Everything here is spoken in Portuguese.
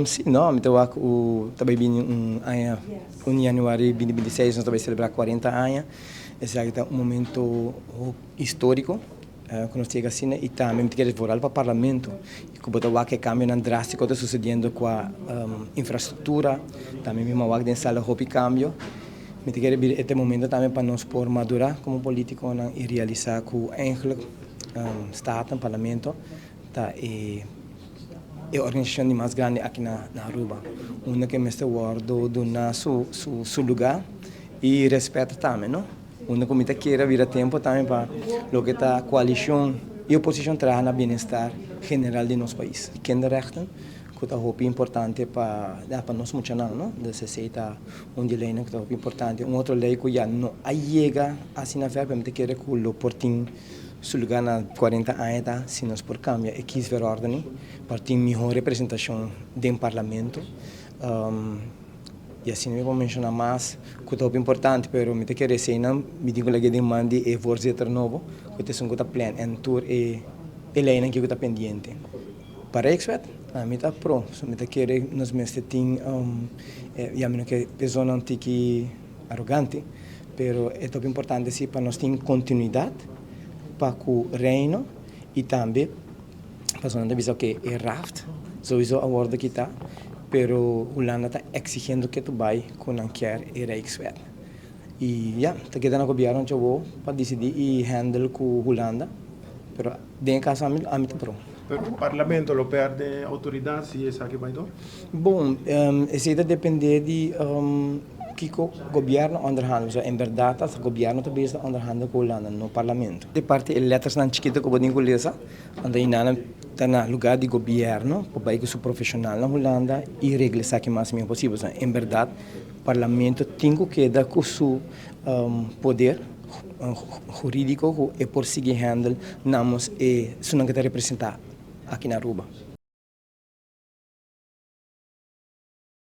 Sim, não, então o também em januário de 2026 nós também celebrar 40 anos. Esse é um momento histórico quando nós chega assim e também queremos voltar para o parlamento e como o que cambio drástico está sucedendo com a infraestrutura, também mesmo o que sala hopi cambio. Me quero vir este momento também para nós por madurar como político e realizar com eigenlijk Estado, parlamento, tá e é a organização mais grande aqui na Aruba. Uma que me está guardando do seu lugar e respeito também, não? Uma que quer vir a tempo também para o que está a coalição e a oposição trabalhar no bem-estar geral de nosso país. E quem de rechten, que é muito importante para nós muito não? De se aceita lei que é muito importante. Outra lei que já não chega assim na verba, me quer que o portinho sul lugar na 40 anos, se nós por cambia e quis ver ordem, para ter melhor representação dentro do parlamento. E assim eu vou mencionar mais, que é importante, mas me quer dizer, me digo que demanda é voorzitter novo, que é um que plan en tour e lei que está pendente. Para expert, a mim está pronto, me quer nos mestre tem e a mim que pessoa não tem que arrogante, pero é muito importante sim para nós ter continuidade para o reino e também para nós dizer que é raft, sowieso a word que está, pero Holanda está exigindo que tu vai com a quer e Rijkswet. E já, está quedando governo que eu para decidir e handle com Holanda, pero dentro caso a mim está pronto. Pero o parlamento lo perde autoridade se essa que vai dar? Bom, isso vai depender de que o governo onderhandelt. Em verdade, o governo está bezig onderhandelen com Holanda no parlamento. De parte letras não chiquita que eu vou ler, onde está no lugar de governo, para que sou profissional na Holanda e regle o que mais é possível. Em verdade, o parlamento tem que dar com seu poder jurídico e por seguir handle namos e se não quer representar aqui na Aruba.